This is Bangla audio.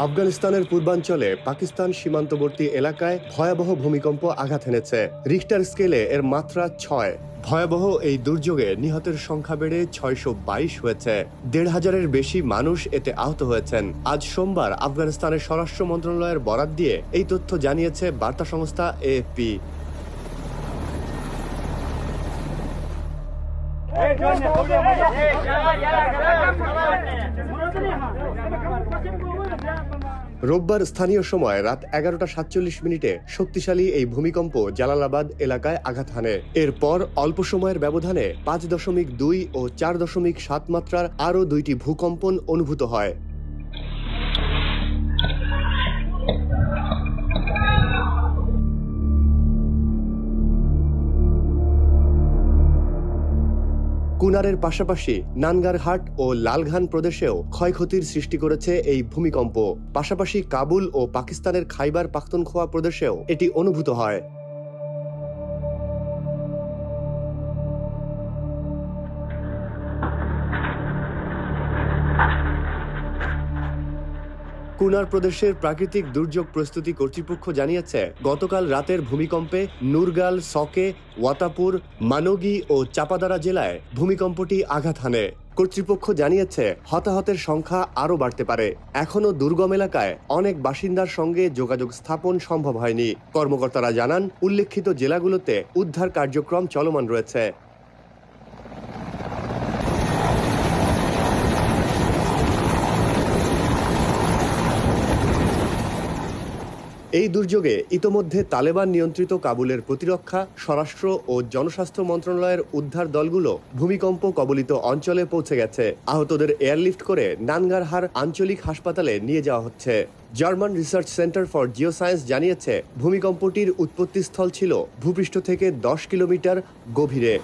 আফগানিস্তানের পূর্বাঞ্চলে পাকিস্তান সীমান্তবর্তী এলাকায় ভয়াবহ ভূমিকম্প আঘাত এনেছে। রিক্টার স্কেলে এর মাত্রা ৬। ভয়াবহ এই দুর্যোগে নিহতের সংখ্যা বেড়ে ৬২২ হয়েছে। ১৫০০-এর বেশি মানুষ এতে আহত হয়েছেন। আজ সোমবার আফগানিস্তানের স্বরাষ্ট্র মন্ত্রণালয়ের বরাত দিয়ে এই তথ্য জানিয়েছে বার্তা সংস্থা এএফপি। রোববার স্থানীয় সময় রাত ১১টা ৪৭ শক্তিশালী এই ভূমিকম্প জালালাবাদ এলাকায় আঘাত হানে। এরপর অল্প সময়ের ব্যবধানে ৫.২ ও ৪.৭ মাত্রার আরও দুইটি ভূকম্পন অনুভূত হয়। কুনারের পাশাপাশি নানগারহাট ও লালখান প্রদেশেও ক্ষয়ক্ষতির সৃষ্টি করেছে এই ভূমিকম্প। পাশাপাশি কাবুল ও পাকিস্তানের খাইবার পাখতুনখোয়া প্রদেশেও এটি অনুভূত হয়। কুনার প্রদেশের প্রাকৃতিক দুর্যোগ প্রস্তুতি কর্তৃপক্ষ জানিয়েছে, গতকাল রাতের ভূমিকম্পে নুরগাল, সকে, ওয়াতাপুর, মানগি ও চাপাদারা জেলায় ভূমিকম্পটি আঘাত হানে। কর্তৃপক্ষ জানিয়েছে, হতাহতের সংখ্যা আরও বাড়তে পারে। এখনও দুর্গম এলাকায় অনেক বাসিন্দার সঙ্গে যোগাযোগ স্থাপন সম্ভব হয়নি। কর্মকর্তারা জানান, উল্লেখিত জেলাগুলোতে উদ্ধার কার্যক্রম চলমান রয়েছে। এই দুর্যোগে ইতোমধ্যে তালেবান নিয়ন্ত্রিত কাবুলের প্রতিরক্ষা, স্বরাষ্ট্র ও জনস্বাস্থ্য মন্ত্রণালয়ের উদ্ধার দলগুলো ভূমিকম্প কবলিত অঞ্চলে পৌঁছে গেছে। আহতদের এয়ারলিফট করে নানগারহার আঞ্চলিক হাসপাতালে নিয়ে যাওয়া হচ্ছে। German research centre for geoscience জানিয়েছে, ভূমিকম্পটির উৎপত্তিস্থল ছিল ভূপৃষ্ঠ থেকে ১০ কিলোমিটার গভীরে।